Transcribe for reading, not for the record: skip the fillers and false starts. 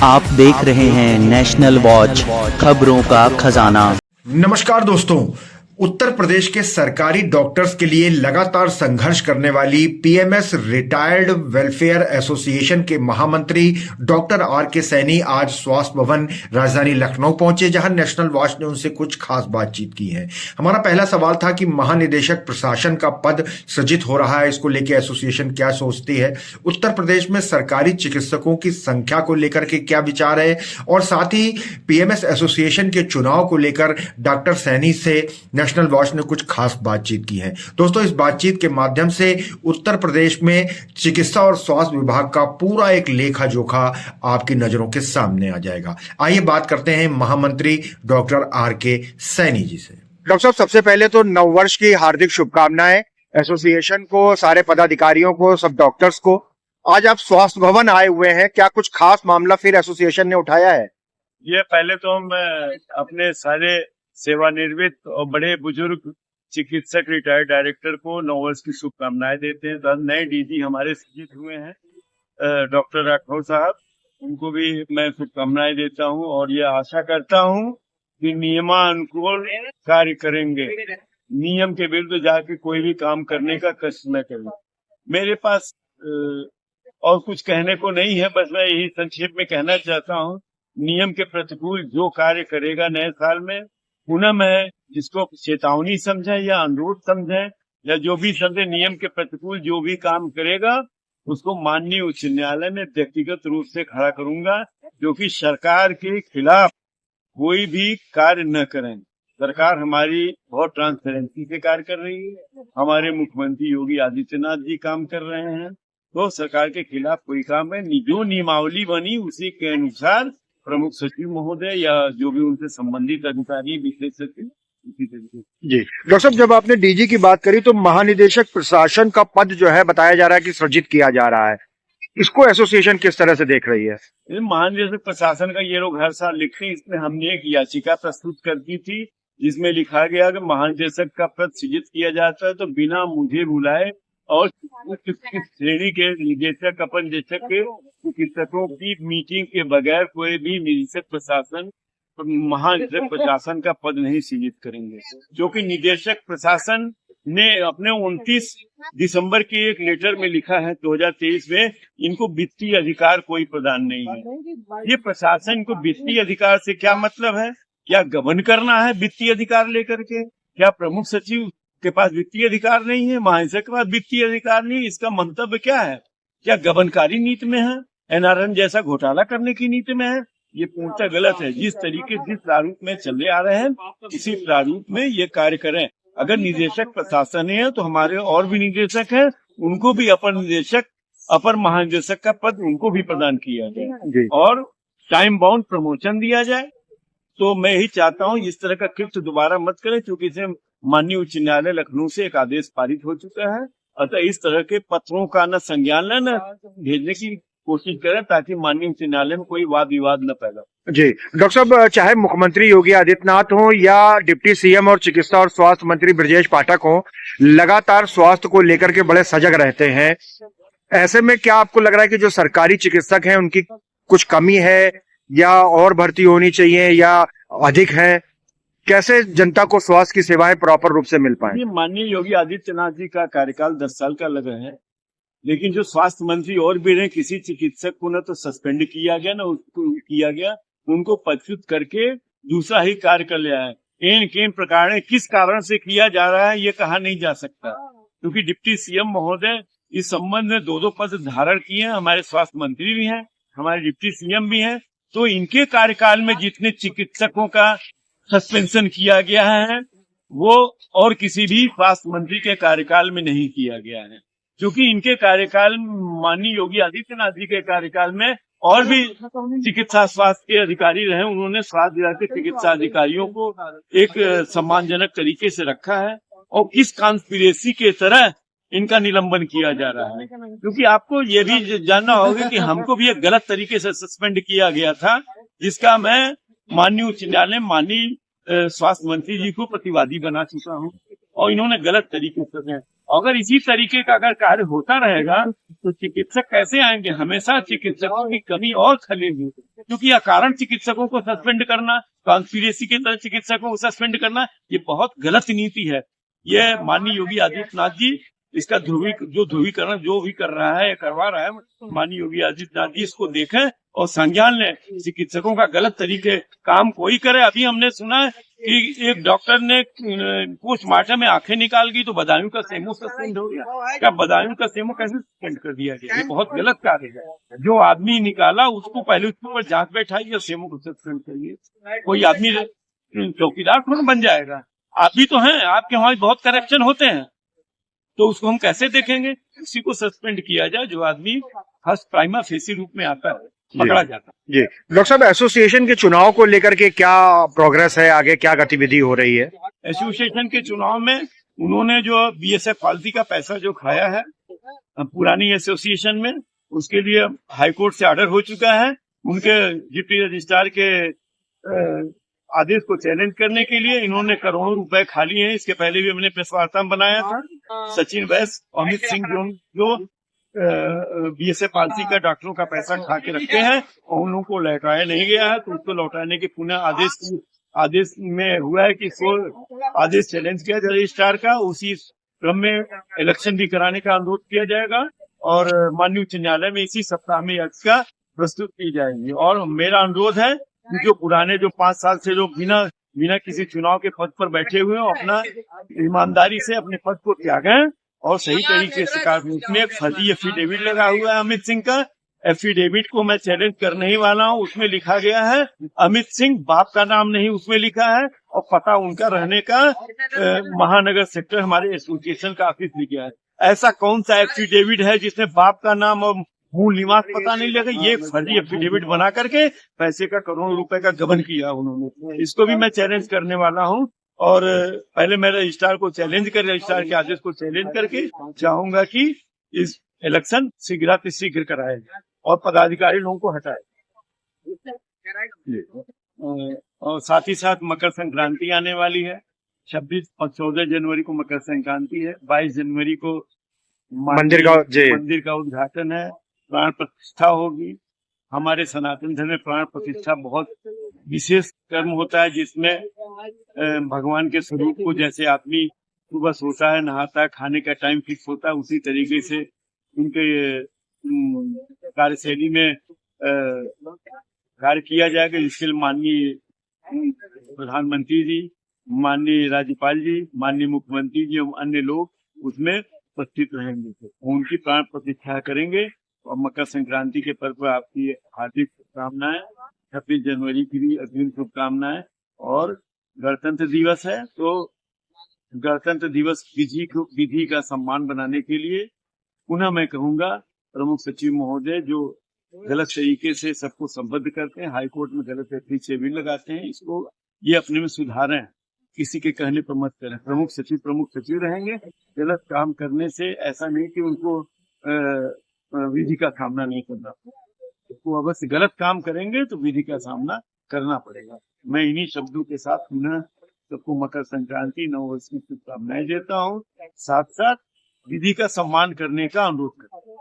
आप देख रहे हैं नेशनल वॉच, खबरों का खजाना। नमस्कार दोस्तों, उत्तर प्रदेश के सरकारी डॉक्टर्स के लिए लगातार संघर्ष करने वाली पीएमएस रिटायर्ड वेलफेयर एसोसिएशन के महामंत्री डॉक्टर आर के सैनी आज स्वास्थ्य भवन राजधानी लखनऊ पहुंचे, जहां नेशनल वॉच ने उनसे कुछ खास बातचीत की है। हमारा पहला सवाल था कि महानिदेशक प्रशासन का पद सृजित हो रहा है, इसको लेकर एसोसिएशन क्या सोचती है, उत्तर प्रदेश में सरकारी चिकित्सकों की संख्या को लेकर के क्या विचार है, और साथ ही पीएमएस एसोसिएशन के चुनाव को लेकर डॉक्टर सैनी से नेशनल वॉच ने कुछ खास बातचीत की है। दोस्तों, इस बातचीत के माध्यम से उत्तर प्रदेश में चिकित्सा और स्वास्थ्य विभाग का पूरा एक लेखा जोखा आपकी नजरों के सामने आ जाएगा। आइए बात करते हैं महामंत्री डॉक्टर आर के सैनी जी से। डॉक्टर साहब, सबसे पहले तो नववर्ष की हार्दिक शुभकामनाएं एसोसिएशन को, सारे पदाधिकारियों को, सब डॉक्टर्स को। आज आप स्वास्थ्य भवन आए हुए हैं, क्या कुछ खास मामला फिर एसोसिएशन ने उठाया है? ये पहले तो हम अपने सारे सेवानिवृत्त और बड़े बुजुर्ग चिकित्सक रिटायर्ड डायरेक्टर को नववर्ष की शुभकामनाएं देते हैं। नए डीजी हमारे सृजित हुए हैं डॉक्टर राठौर साहब, उनको भी मैं शुभकामनाएं देता हूं और ये आशा करता हूं कि नियमानुकूल कार्य करेंगे, नियम के विरुद्ध जाके कोई भी काम करने का कष्ट न करें। मेरे पास और कुछ कहने को नहीं है, बस मैं यही संक्षेप में कहना चाहता हूं, नियम के प्रतिकूल जो कार्य करेगा नए साल में, पुनः मैं जिसको चेतावनी समझे या अनुरोध समझे या जो भी समझे, नियम के प्रतिकूल जो भी काम करेगा उसको माननीय उच्च न्यायालय में व्यक्तिगत रूप से खड़ा करूंगा, जो कि सरकार के खिलाफ कोई भी कार्य न करें। सरकार हमारी बहुत ट्रांसपेरेंसी से कार्य कर रही है, हमारे मुख्यमंत्री योगी आदित्यनाथ जी काम कर रहे हैं, तो सरकार के खिलाफ कोई काम है, जो नियमावली बनी उसी के अनुसार प्रमुख सचिव महोदय या जो भी उनसे संबंधित अधिकारी, विशेष सचिव, इसी तरीके जी। डॉक्टर साहब, जब आपने डीजी की बात करी तो महानिदेशक प्रशासन का पद जो है बताया जा रहा है कि सृजित किया जा रहा है, इसको एसोसिएशन किस तरह से देख रही है? महानिदेशक प्रशासन का ये लोग हर साल लिखते हैं, इसमें हमने एक याचिका प्रस्तुत कर दी थी जिसमें लिखा गया कि महानिदेशक का पद सृजित किया जाता है तो बिना मुझे बुलाए और श्रेणी के निदेशक, अपन निदेशक के चिकित्सकों की मीटिंग के बगैर कोई भी निदेशक प्रशासन, महानिदेशक प्रशासन का पद नहीं सृजित करेंगे, क्योंकि निदेशक प्रशासन ने अपने 29 दिसंबर के एक लेटर में लिखा है 2023 में, इनको वित्तीय अधिकार कोई प्रदान नहीं है। ये प्रशासन को वित्तीय अधिकार से क्या मतलब है? क्या गबन करना है वित्तीय अधिकार लेकर के? क्या प्रमुख सचिव के पास वित्तीय अधिकार नहीं है, महानिदेशक के पास वित्तीय अधिकार नहीं? इसका मंतव्य क्या है? क्या गबनकारी नीति में है, एनआरएन जैसा घोटाला करने की नीति में है? ये पूर्णतः गलत है। जिस प्रारूप में चले आ रहे हैं इसी प्रारूप में ये कार्य करें। अगर निदेशक प्रशासन है तो हमारे और भी निदेशक हैं, उनको भी अपर निदेशक, अपर महानिदेशक का पद उनको भी प्रदान किया जाए और टाइम बाउंड प्रमोशन दिया जाए। तो मैं यही चाहता हूँ इस तरह का कृत्य दोबारा मत करें, क्योंकि इसे माननीय उच्च न्यायालय लखनऊ से एक आदेश पारित हो चुका है। अतः इस तरह के पत्रों का न संज्ञान न भेजने की कोशिश करें, ताकि माननीय उच्च न्यायालय में कोई वाद विवाद न पैदा। जी डॉक्टर साहब, चाहे मुख्यमंत्री योगी आदित्यनाथ हो या डिप्टी सीएम और चिकित्सा और स्वास्थ्य मंत्री ब्रजेश पाठक हो, लगातार स्वास्थ्य को लेकर के बड़े सजग रहते हैं। ऐसे में क्या आपको लग रहा है कि जो सरकारी चिकित्सक हैं उनकी कुछ कमी है या और भर्ती होनी चाहिए या अधिक है? कैसे जनता को स्वास्थ्य की सेवाएं प्रॉपर रूप से मिल पाए? माननीय योगी आदित्यनाथ जी का कार्यकाल 10 साल का लगा है, लेकिन जो स्वास्थ्य मंत्री और भी रहे, किसी चिकित्सक को न तो सस्पेंड किया गया, न उसको किया गया, उनको पदच्युत करके दूसरा ही कार्य कर लिया है। किन प्रकार किस कारण से किया जा रहा है ये कहा नहीं जा सकता, क्योंकि डिप्टी सीएम महोदय इस संबंध में 2 पद धारण किए हैं, हमारे स्वास्थ्य मंत्री भी हैं, हमारे डिप्टी सीएम भी हैं, तो इनके कार्यकाल में जितने चिकित्सकों का सस्पेंशन किया गया है वो और किसी भी स्वास्थ्य मंत्री के कार्यकाल में नहीं किया गया है, क्योंकि इनके कार्यकाल, माननीय योगी आदित्यनाथ जी के कार्यकाल में और भी चिकित्सा स्वास्थ्य के अधिकारी रहे, उन्होंने स्वास्थ्य विभाग के चिकित्सा अधिकारियों को एक सम्मानजनक तरीके से रखा है और किस कॉन्स्पिरेसी के तरह इनका निलंबन किया जा रहा है। क्योंकि आपको ये भी जानना होगा कि हमको भी एक गलत तरीके से सस्पेंड किया गया था, जिसका मैं माननीय उच्च न्यायालय, माननीय स्वास्थ्य मंत्री जी को प्रतिवादी बना चुका हूँ। और इन्होंने गलत तरीके से दिया। अगर इसी तरीके का अगर कार्य होता रहेगा तो चिकित्सक कैसे आएंगे? हमेशा चिकित्सकों की कमी और खलेगी, क्योंकि अकारण चिकित्सकों को सस्पेंड करना, कॉन्स्पिरेसी के तरह चिकित्सकों को सस्पेंड करना, ये बहुत गलत नीति है। ये माननीय योगी आदित्यनाथ जी इसका ध्रुवीकरण जो भी कर रहा है, करवा रहा है, माननीय योगी आदित्यनाथ जी इसको देखें और संज्ञान लें। चिकित्सकों का गलत तरीके काम कोई करे। अभी हमने सुना है कि एक डॉक्टर ने पोस्टमार्टम में आंखें निकाल गई तो बदायूं का सेमो सस्पेंड हो गया। क्या बदायूं का सेमो कैसे सस्पेंड कर दिया गया? ये बहुत गलत कार्य है। जो आदमी निकाला उसको पहले उसके ऊपर जांच बैठाइए और सेमो को सस्पेंड करिए। कोई आदमी चौकीदार थोड़ा बन जाएगा। आप भी तो हैं, आपके वहां बहुत करप्शन होते हैं, तो उसको हम कैसे देखेंगे? किसी को सस्पेंड किया जाए जो आदमी फर्स्ट प्राइमा फेसी रूप में आता है, पकड़ा जाता है। जी डॉक्टर साहब, एसोसिएशन के चुनाव को लेकर के क्या प्रोग्रेस है, आगे क्या गतिविधि हो रही है? एसोसिएशन के चुनाव में उन्होंने जो बीएसएफ पालिसी का पैसा जो खाया है पुरानी एसोसिएशन में, उसके लिए हाईकोर्ट से ऑर्डर हो चुका है। उनके डिप्टी रजिस्ट्रार के आदेश को चैलेंज करने के लिए इन्होंने करोड़ों रुपए खा लिए हैं। इसके पहले भी हमने प्रेस वार्ता बनाया था। सचिन वैस, अमित सिंह जो बीएसएफ पालिसी का डॉक्टरों का पैसा खा के रखते हैं और उन लोगों को लौटाया नहीं गया है, तो उसको लौटाने के पुनः आदेश में हुआ है कि इसको आदेश चैलेंज किया जाए रजिस्ट्रार का। उसी क्रम में इलेक्शन भी कराने का अनुरोध किया जाएगा और माननीय उच्च न्यायालय में इसी सप्ताह में याचिका प्रस्तुत की जाएगी। और मेरा अनुरोध है कि जो पुराने जो 5 साल से जो बिना किसी चुनाव के पद पर बैठे हुए हैं, अपना ईमानदारी से अपने पद को त्यागें और सही तरीके से कार्य। उसमें एक फर्जी एफिडेविट लगा हुआ है अमित सिंह का। एफिडेविट को मैं चैलेंज करने ही वाला हूँ। उसमें लिखा गया है अमित सिंह, बाप का नाम नहीं उसमें लिखा है, और पता उनका रहने का महानगर सेक्टर हमारे एसोसिएशन का ऑफिस लिखा है। ऐसा कौन सा एफिडेविट है जिसमें बाप का नाम और मूल निवास पता नहीं लगा? ये फर्जी एफिडेविट बना करके पैसे का करोड़ों रुपए का गबन किया उन्होंने। इसको भी मैं चैलेंज करने वाला हूँ और पहले मैं रजिस्ट्रार को चैलेंज कर, रजिस्ट्रार के आदेश को चैलेंज करके चाहूंगा कि इस इलेक्शन शीघ्र कराया जाए और पदाधिकारी लोगों को हटाए। और साथ ही साथ मकर संक्रांति आने वाली है। 26 और 14 जनवरी को मकर संक्रांति है। 22 जनवरी को मंदिर का उद्घाटन है, प्राण प्रतिष्ठा होगी। हमारे सनातन धर्म में प्राण प्रतिष्ठा बहुत विशेष कर्म होता है, जिसमें भगवान के स्वरूप को, जैसे आदमी सुबह सोता है, नहाता है, खाने का टाइम फिक्स होता है, उसी तरीके से उनके कार्यशैली में कार्य किया जाएगा, जिसके लिए माननीय प्रधानमंत्री जी, माननीय राज्यपाल जी, माननीय मुख्यमंत्री जी और अन्य लोग उसमें उपस्थित रहेंगे। उनकी प्राण प्रतिष्ठा करेंगे और मकर संक्रांति के पर्व पर आपकी हार्दिक शुभकामनाएं। 26 जनवरी की भी अग्रिम शुभकामनाएं। और गणतंत्र दिवस है, तो गणतंत्र दिवस विधि का सम्मान बनाने के लिए पुनः मैं कहूंगा, प्रमुख सचिव महोदय जो गलत तरीके से सबको संबद्ध करते हैं, हाईकोर्ट में गलत एफिडेविट लगाते हैं, इसको ये अपने में सुधारें, किसी के कहने पर मत करें। प्रमुख सचिव रहेंगे। गलत काम करने से ऐसा नहीं कि उनको विधि का सामना नहीं करना, वो अवश्य गलत काम करेंगे तो विधि का सामना करना पड़ेगा। मैं इन्हीं शब्दों के साथ पुनः सबको मकर संक्रांति नव वर्ष की शुभकामनाएं देता हूँ, साथ साथ विधि का सम्मान करने का अनुरोध करता हूँ।